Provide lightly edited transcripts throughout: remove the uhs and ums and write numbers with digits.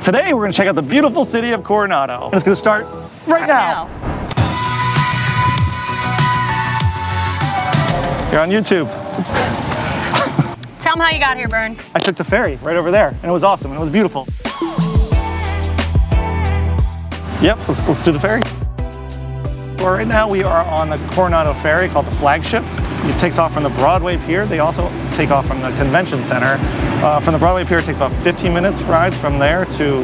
Today we're going to check out the beautiful city of Coronado. And it's going to start right now. You're on YouTube. Tell them how you got here, Bern. I took the ferry right over there, and it was awesome, and it was beautiful. Yep, let's do the ferry. Well, right now we are on the Coronado Ferry, called the Flagship. It takes off from the Broadway Pier. They also take off from the Convention Center. From the Broadway Pier, it takes about 15 minutes ride from there to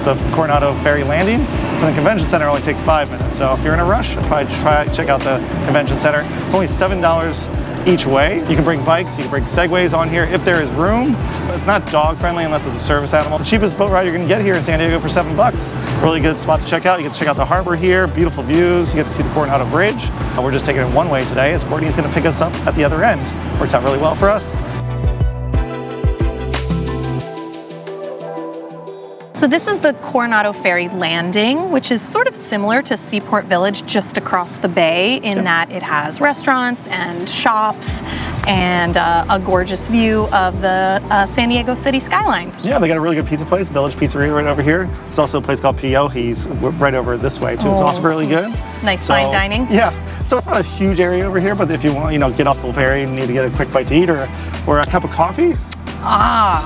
the Coronado Ferry landing. From the Convention Center, it only takes 5 minutes. So if you're in a rush, I'd probably check out the Convention Center. It's only $7 each way. You can bring bikes, you can bring segways on here if there is room. It's not dog friendly unless it's a service animal. The cheapest boat ride you're gonna get here in San Diego for $7. Really good spot to check out. You get to check out the harbor here, beautiful views. You get to see the Coronado Bridge. We're just taking it one way today as Courtney's gonna pick us up at the other end. Worked out really well for us. So this is the Coronado Ferry landing, which is sort of similar to Seaport Village just across the bay in that it has restaurants and shops and a gorgeous view of the San Diego city skyline. Yeah, they got a really good pizza place, Village Pizzeria right over here. There's also a place called Pioji's right over this way too. It's also really good. Nice fine dining. Yeah, so it's not a huge area over here, but if you want, get off the ferry and need to get a quick bite to eat or a cup of coffee,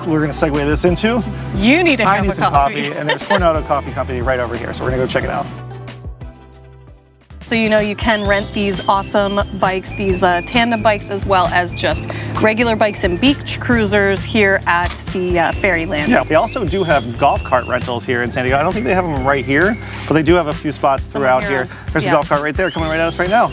we're going to segue this into. You need a cup of some coffee, and there's Coronado Coffee Company right over here, so we're going to go check it out. So you can rent these awesome bikes, these tandem bikes, as well as just regular bikes and beach cruisers here at the ferry landing. Yeah, they also do have golf cart rentals here in San Diego. I don't think they have them right here, but they do have a few spots throughout here. There's a golf cart right there coming right at us right now.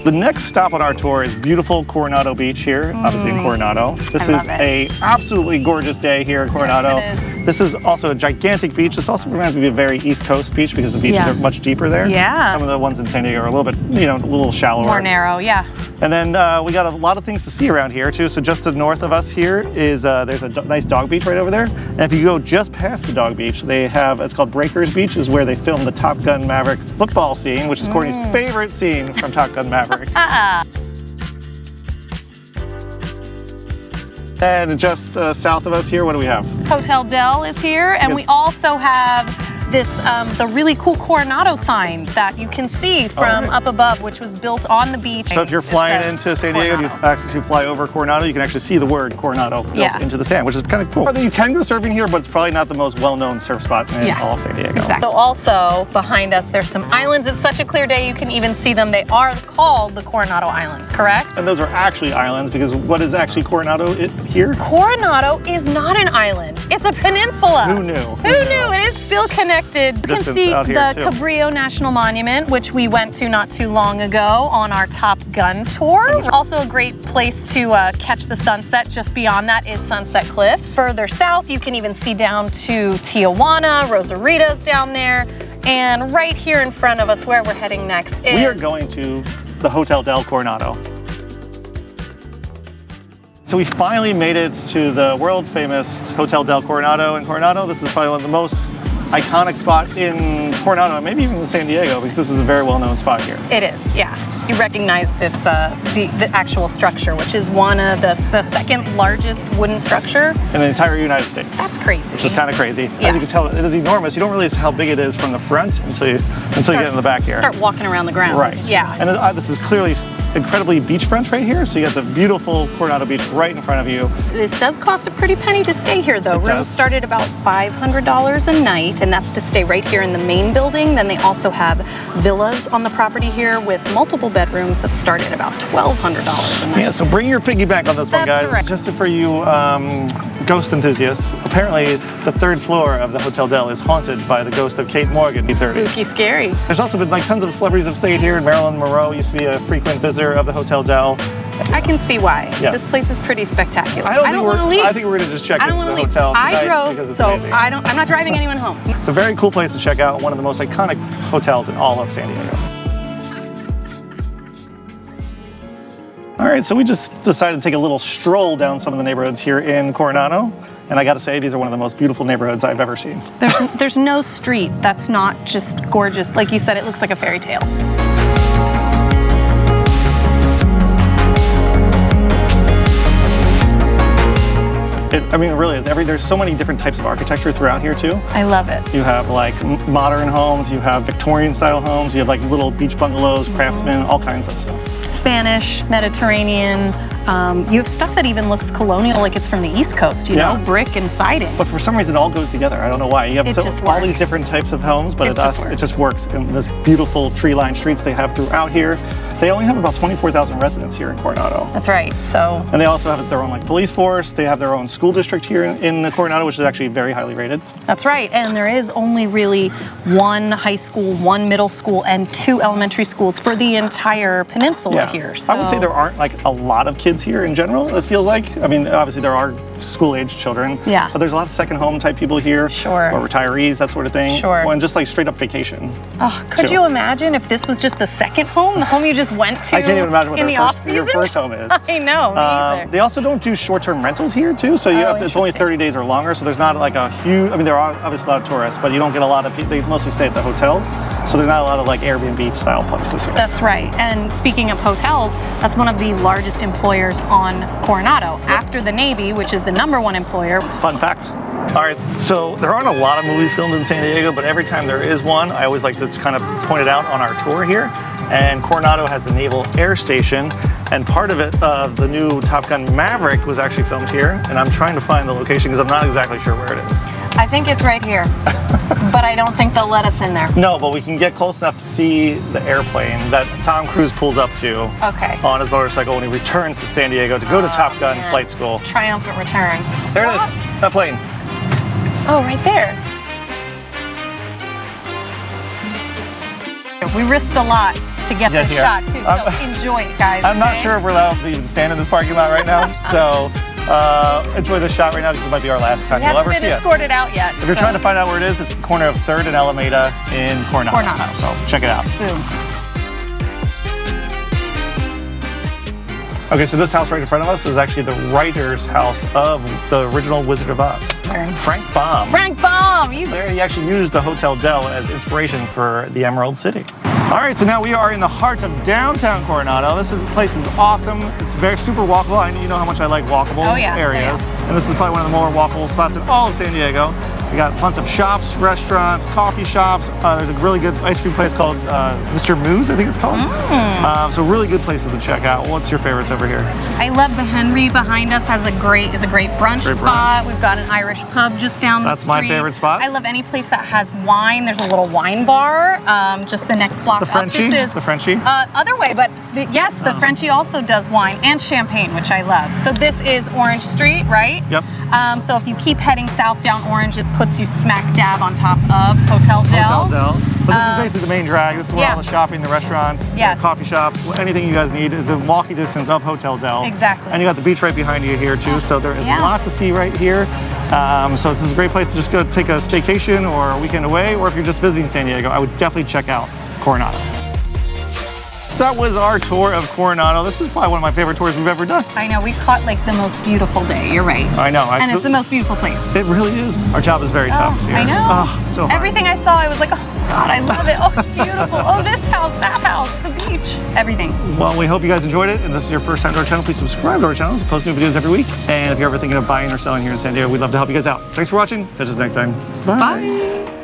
The next stop on our tour is beautiful Coronado Beach here, obviously in Coronado. This is a absolutely gorgeous day here in Coronado. Yes, it is. This is also a gigantic beach. This also reminds me of a very East Coast beach because the beaches are much deeper there. Yeah. Some of the ones in San Diego are a little bit, a little shallower. More narrow, yeah. And then we got a lot of things to see around here too. So just to the north of us here is there's a nice dog beach right over there. And if you go just past the dog beach, they have, it's called Breakers Beach, is where they filmed the Top Gun Maverick football scene, which is Courtney's favorite scene from Top Gun Maverick. And just south of us here, what do we have? Hotel Del is here, and we also have this the really cool Coronado sign that you can see from up above, which was built on the beach. So if you're flying into San Diego, you actually fly over Coronado, you can actually see the word Coronado built into the sand, which is kind of cool. You can go surfing here, but it's probably not the most well-known surf spot in all of San Diego. Exactly. So also behind us, there's some islands. It's such a clear day, you can even see them. They are called the Coronado Islands, correct? And those are actually islands, because what is actually Coronado here? Coronado is not an island. It's a peninsula. Who knew? Who knew? It is still connected. You can see the Cabrillo National Monument, which we went to not too long ago on our Top Gun tour. Also a great place to catch the sunset. Just beyond that is Sunset Cliffs. Further south, you can even see down to Tijuana, Rosarito's down there. And right here in front of us, where we're heading next is... We are going to the Hotel Del Coronado. So we finally made it to the world famous Hotel Del Coronado in Coronado. This is probably one of the most iconic spot in Coronado, maybe even in San Diego, because this is a very well-known spot here. It is, yeah. You recognize this, the actual structure, which is one of the second largest wooden structure in the entire United States. That's crazy. Which is kind of crazy. Yeah. As you can tell, it is enormous. You don't realize how big it is from the front until you get in the back here. Start walking around the ground. Right. Yeah. And this is clearly incredibly beachfront right here, so you got the beautiful Coronado Beach right in front of you. This does cost a pretty penny to stay here, though. Rooms start at about $500 a night, and that's to stay right here in the main building. Then they also have villas on the property here with multiple bedrooms that start at about $1,200 a night. Yeah, so bring your piggy bank on this one, guys. Right. Just for you ghost enthusiasts, apparently the third floor of the Hotel Del is haunted by the ghost of Kate Morgan. Spooky scary. There's also been tons of celebrities have stayed here. Marilyn Monroe used to be a frequent visitor of the Hotel Del. I can see why. Yes. This place is pretty spectacular. I don't want to leave. I think we're going to just check into the hotel tonight. I drove, so I'm not driving anyone home. It's a very cool place to check out. One of the most iconic hotels in all of San Diego. All right, so we just decided to take a little stroll down some of the neighborhoods here in Coronado. And I got to say, these are one of the most beautiful neighborhoods I've ever seen. There's no street that's not just gorgeous. Like you said, it looks like a fairy tale. I mean, it really is. There's so many different types of architecture throughout here too. I love it. You have like modern homes, you have Victorian style homes, you have like little beach bungalows, craftsmen, all kinds of stuff. Spanish, Mediterranean. You have stuff that even looks colonial, like it's from the East Coast, you know, brick and siding. But for some reason, it all goes together. I don't know why. You have all these different types of homes, but it just works. And this beautiful tree-lined streets they have throughout here. They only have about 24,000 residents here in Coronado. That's right. So. And they also have their own like police force. They have their own school district here in Coronado, which is actually very highly rated. That's right. And there is only really one high school, one middle school, and 2 elementary schools for the entire peninsula here. So. I would say there aren't like a lot of kids here in general, it feels like. I mean, obviously there are school-age children. Yeah. But there's a lot of second home type people here. Sure. Or retirees, that sort of thing. Sure. Or just like straight up vacation. Oh, could you imagine if this was just the second home, the home you just went to? I can't even imagine what your first home is. I know, me either. They also don't do short-term rentals here too, so it's only 30 days or longer, so there's not like a huge, I mean, there are obviously a lot of tourists, but you don't get a lot of people, they mostly stay at the hotels, so there's not a lot of like Airbnb style places here. That's right, and speaking of hotels, that's one of the largest employers on Coronado, after the Navy, which is the #1 employer. Fun fact. All right, so there aren't a lot of movies filmed in San Diego, but every time there is one, I always like to kind of point it out on our tour here. And Coronado has the Naval Air Station, and part of it, the new Top Gun Maverick was actually filmed here, and I'm trying to find the location because I'm not exactly sure where it is. I think it's right here, but I don't think they'll let us in there. No, but we can get close enough to see the airplane that Tom Cruise pulls up to on his motorcycle when he returns to San Diego to go to Top Gun flight school. Triumphant return. There it is, that plane. Oh, right there. We risked a lot to get this shot too, so enjoy it, guys. I'm not sure if we're allowed to even stand in this parking lot right now, so enjoy this shot right now because it might be our last time you'll ever see it. We haven't been escorted out yet. If you're trying to find out where it is, it's the corner of 3rd and Alameda in Coronado. So check it out. Boom. Okay, so this house right in front of us is actually the writer's house of the original Wizard of Oz. Frank Baum. Frank Baum! He actually used the Hotel Del as inspiration for the Emerald City. All right, so now we are in the heart of downtown Coronado. This place is awesome. It's very super walkable. I know you know how much I like walkable areas. And this is probably one of the more walkable spots in all of San Diego. We got tons of shops, restaurants, coffee shops. There's a really good ice cream place called Mr. Moo's, I think it's called. So really good places to check out. What's your favorites over here? I love the Henry behind us is a great brunch spot. We've got an Irish pub just down the street. That's my favorite spot. I love any place that has wine. There's a little wine bar just the next block up. The Frenchie? Other way, but yes, the Frenchie also does wine and champagne, which I love. So this is Orange Street, right? Yep. So if you keep heading south down Orange, it puts you smack dab on top of Hotel Del. But this is basically the main drag. This is where all the shopping, the restaurants, the coffee shops, anything you guys need. It's a walking distance of Hotel Del. Exactly. And you got the beach right behind you here too, so there is a lot to see right here. So this is a great place to just go take a staycation or a weekend away, or if you're just visiting San Diego, I would definitely check out Coronado. That was our tour of Coronado. This is probably one of my favorite tours we've ever done. I know, we caught like the most beautiful day, you're right. I know. And it's the most beautiful place. It really is. Our job is very tough here. I know. Oh, so hard. Everything I saw, I was like, oh God, I love it. Oh, it's beautiful. Oh, this house, that house, the beach, everything. Well, we hope you guys enjoyed it. And this is your first time to our channel, please subscribe to our channel. We post new videos every week. And if you're ever thinking of buying or selling here in San Diego, we'd love to help you guys out. Thanks for watching. Catch us next time. Bye.